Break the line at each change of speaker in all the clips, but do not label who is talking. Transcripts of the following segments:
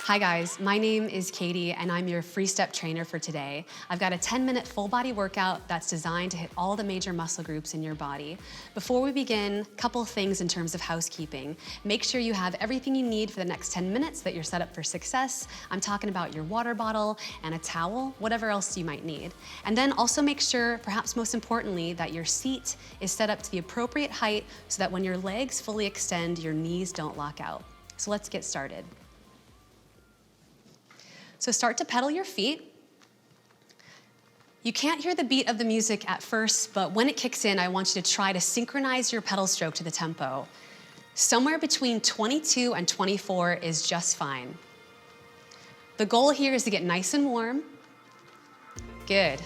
Hi guys, my name is Katie and I'm your FreeStep trainer for today. I've got a 10-minute full body workout that's designed to hit all the major muscle groups in your body. Before we begin, a couple things in terms of housekeeping. Make sure you have everything you need for the next 10 minutes, that you're set up for success. I'm talking about your water bottle and a towel, whatever else you might need. And then also make sure, perhaps most importantly, that your seat is set up to the appropriate height so that when your legs fully extend, your knees don't lock out. So let's get started. So start to pedal your feet. You can't hear the beat of the music at first, but when it kicks in, I want you to try to synchronize your pedal stroke to the tempo. Somewhere between 22 and 24 is just fine. The goal here is to get nice and warm. Good.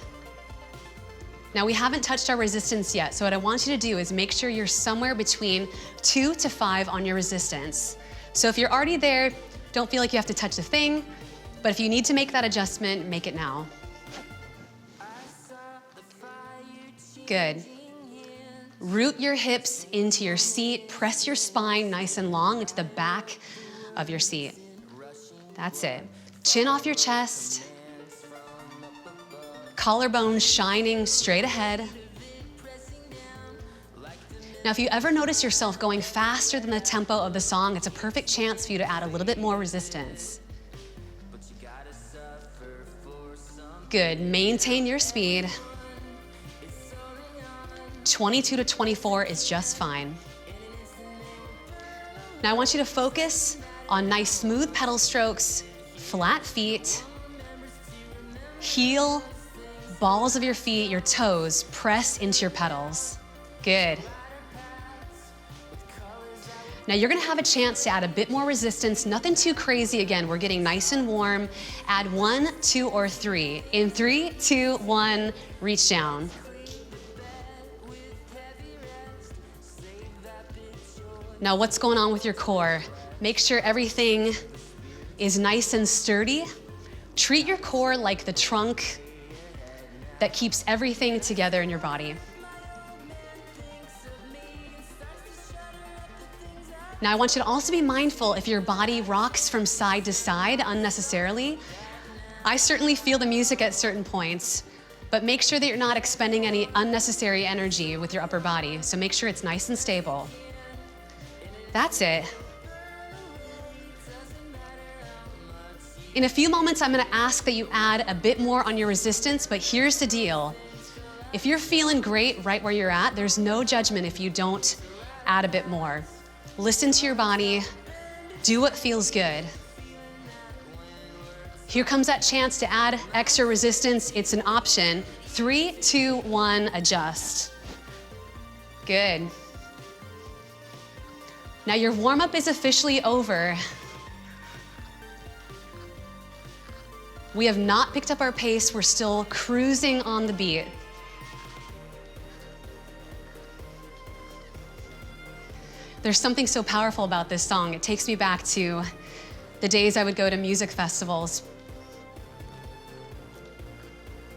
Now we haven't touched our resistance yet, so what I want you to do is make sure you're somewhere between 2 to 5 on your resistance. So if you're already there, don't feel like you have to touch a thing. But if you need to make that adjustment, make it now. Good. Root your hips into your seat. Press your spine nice and long into the back of your seat. That's it. Chin off your chest. Collarbone shining straight ahead. Now, if you ever notice yourself going faster than the tempo of the song, it's a perfect chance for you to add a little bit more resistance. Good, maintain your speed. 22 to 24 is just fine. Now I want you to focus on nice smooth pedal strokes, flat feet, heel, balls of your feet, your toes, press into your pedals. Good. Now you're gonna have a chance to add a bit more resistance, nothing too crazy. Again, we're getting nice and warm. Add 1, 2, or 3. In 3, 2, 1, reach down. Now what's going on with your core? Make sure everything is nice and sturdy. Treat your core like the trunk that keeps everything together in your body. Now I want you to also be mindful if your body rocks from side to side unnecessarily. I certainly feel the music at certain points, but make sure that you're not expending any unnecessary energy with your upper body. So make sure it's nice and stable. That's it. In a few moments, I'm gonna ask that you add a bit more on your resistance, but here's the deal. If you're feeling great right where you're at, there's no judgment if you don't add a bit more. Listen to your body, do what feels good. Here comes that chance to add extra resistance. It's an option. 3, 2, 1, adjust. Good. Now your warm-up is officially over. We have not picked up our pace. We're still cruising on the beat. There's something so powerful about this song. It takes me back to the days I would go to music festivals.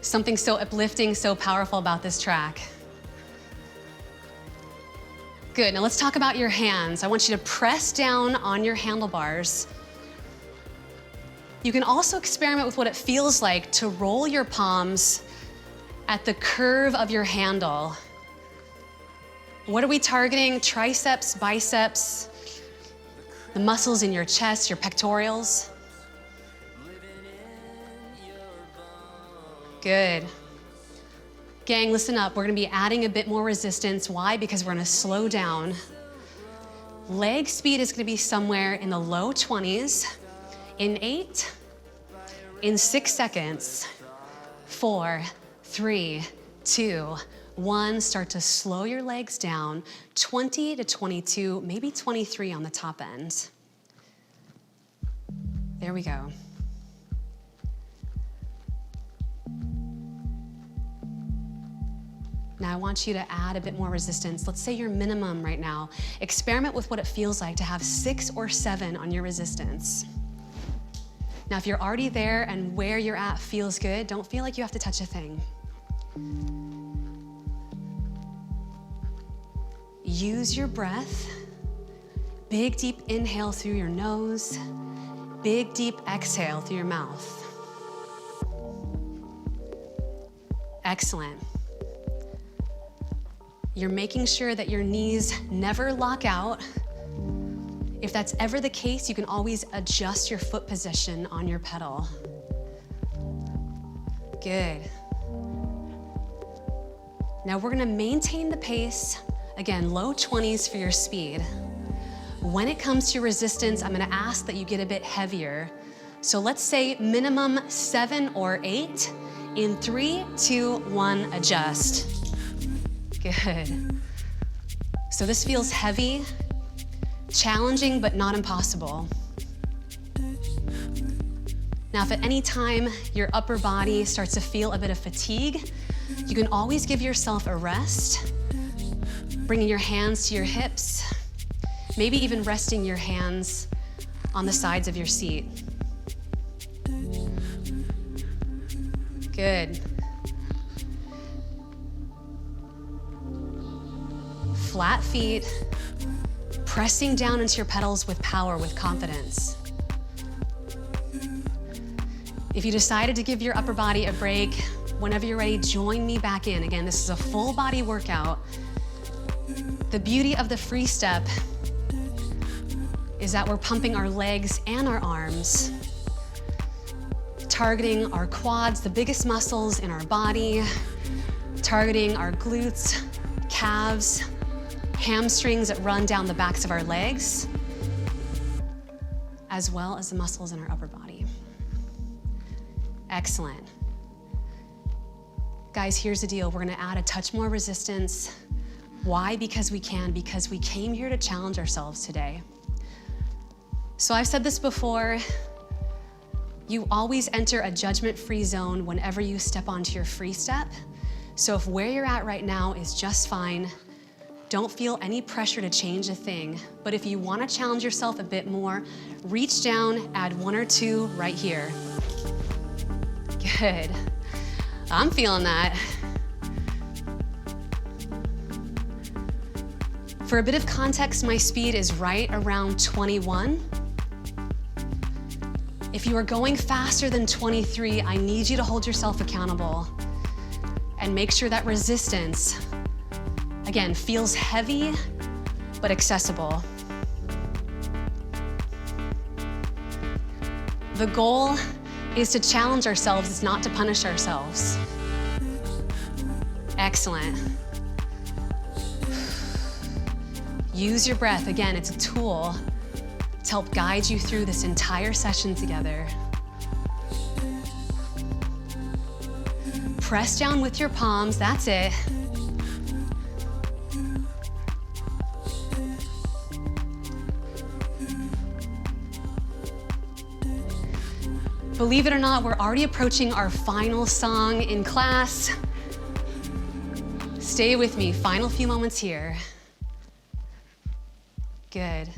Something so uplifting, so powerful about this track. Good, now let's talk about your hands. I want you to press down on your handlebars. You can also experiment with what it feels like to roll your palms at the curve of your handle. What are we targeting? Triceps, biceps, the muscles in your chest, your pectorals. Good. Gang, listen up. We're gonna be adding a bit more resistance. Why? Because we're gonna slow down. Leg speed is gonna be somewhere in the low 20s. In 8, in 6 seconds. 4, 3, 2, 1, start to slow your legs down, 20 to 22, maybe 23 on the top end. There we go. Now I want you to add a bit more resistance. Let's say your minimum right now. Experiment with what it feels like to have 6 or 7 on your resistance. Now if you're already there and where you're at feels good, don't feel like you have to touch a thing. Use your breath. Big, deep inhale through your nose. big, deep exhale through your mouth. Excellent. You're making sure that your knees never lock out. If that's ever the case, you can always adjust your foot position on your pedal. Good. Now we're gonna maintain the pace. Again, low 20s for your speed. When it comes to your resistance, I'm gonna ask that you get a bit heavier. So let's say minimum 7 or 8. In 3, 2, 1, adjust. Good. So this feels heavy, challenging, but not impossible. Now, if at any time your upper body starts to feel a bit of fatigue, you can always give yourself a rest, bringing your hands to your hips, maybe even resting your hands on the sides of your seat. Good. Flat feet, pressing down into your pedals with power, with confidence. If you decided to give your upper body a break, whenever you're ready, join me back in. Again, this is a full body workout. The beauty of the FreeStep is that we're pumping our legs and our arms, targeting our quads, the biggest muscles in our body, targeting our glutes, calves, hamstrings that run down the backs of our legs, as well as the muscles in our upper body. Excellent. Guys, here's the deal. We're gonna add a touch more resistance. Why? Because we can, because we came here to challenge ourselves today. So I've said this before, you always enter a judgment-free zone whenever you step onto your FreeStep. So if where you're at right now is just fine, don't feel any pressure to change a thing. But if you wanna challenge yourself a bit more, reach down, add 1 or 2 right here. Good. I'm feeling that. For a bit of context, my speed is right around 21. If you are going faster than 23, I need you to hold yourself accountable and make sure that resistance, again, feels heavy, but accessible. The goal is to challenge ourselves, it's not to punish ourselves. Excellent. Use your breath. Again, it's a tool to help guide you through this entire session together. Press down with your palms, that's it. Believe it or not, we're already approaching our final song in class. Stay with me, final few moments here. Good.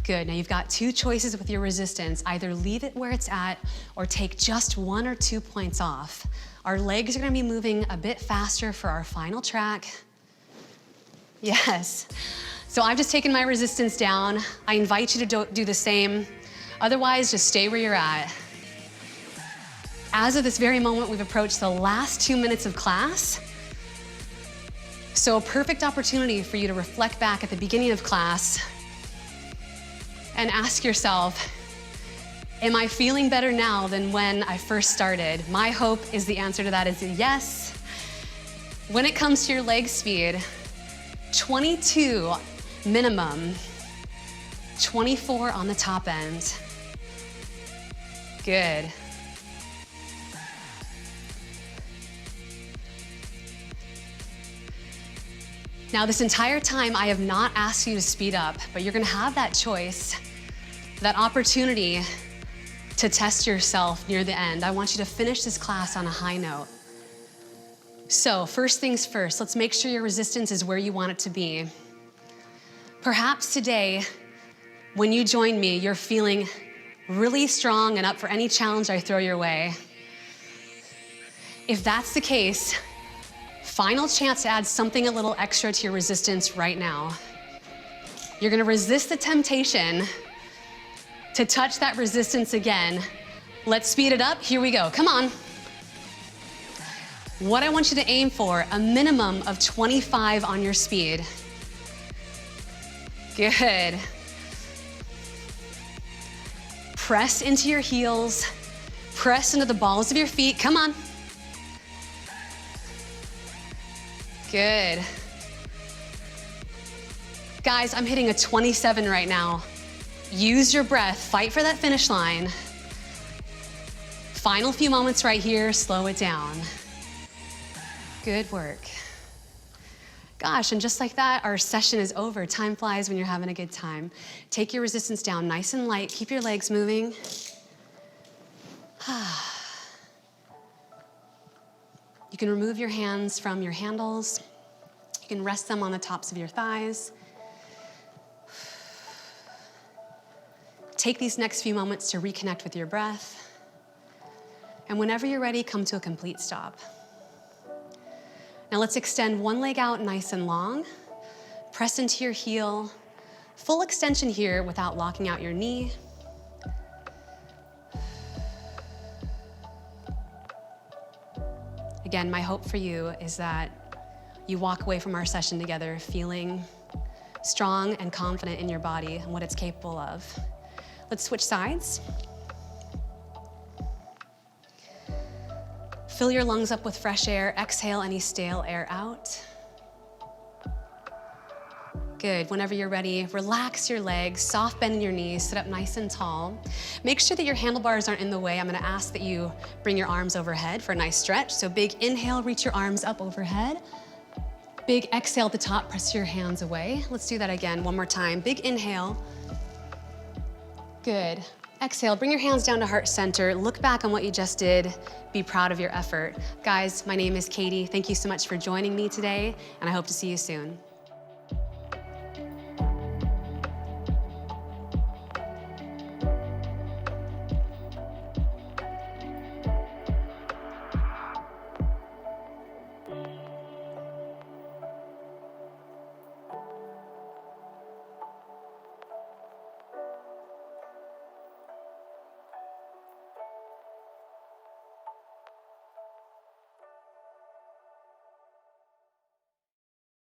Good, now you've got 2 choices with your resistance. Either leave it where it's at or take just 1 or 2 points off. Our legs are gonna be moving a bit faster for our final track. Yes. So I've just taken my resistance down. I invite you to do the same. Otherwise, just stay where you're at. As of this very moment, we've approached the last 2 minutes of class. So a perfect opportunity for you to reflect back at the beginning of class and ask yourself, am I feeling better now than when I first started? My hope is the answer to that is yes. When it comes to your leg speed, 22 minimum, 24 on the top end. Good. Now, this entire time, I have not asked you to speed up, but you're gonna have that choice, that opportunity to test yourself near the end. I want you to finish this class on a high note. So, first things first, let's make sure your resistance is where you want it to be. Perhaps today, when you join me, you're feeling really strong and up for any challenge I throw your way. If that's the case, final chance to add something a little extra to your resistance right now. You're gonna resist the temptation to touch that resistance again. Let's speed it up. Here we go. Come on. What I want you to aim for, a minimum of 25 on your speed. Good. Press into your heels. Press into the balls of your feet. Come on. Good. Guys, I'm hitting a 27 right now. Use your breath, fight for that finish line. Final few moments right here, slow it down. Good work. Gosh, and just like that, our session is over. Time flies when you're having a good time. Take your resistance down nice and light. Keep your legs moving. You can remove your hands from your handles. You can rest them on the tops of your thighs. Take these next few moments to reconnect with your breath. And whenever you're ready, come to a complete stop. Now let's extend one leg out nice and long. Press into your heel. Full extension here without locking out your knee. Again, my hope for you is that you walk away from our session together feeling strong and confident in your body and what it's capable of. Let's switch sides. Fill your lungs up with fresh air. Exhale any stale air out. Good. Whenever you're ready, relax your legs, soft bend in your knees, sit up nice and tall. Make sure that your handlebars aren't in the way. I'm gonna ask that you bring your arms overhead for a nice stretch. So big inhale, reach your arms up overhead. Big exhale at the top, press your hands away. Let's do that again, one more time. Big inhale. Good. Exhale, bring your hands down to heart center. Look back on what you just did. Be proud of your effort. Guys, my name is Katie. Thank you so much for joining me today, and I hope to see you soon.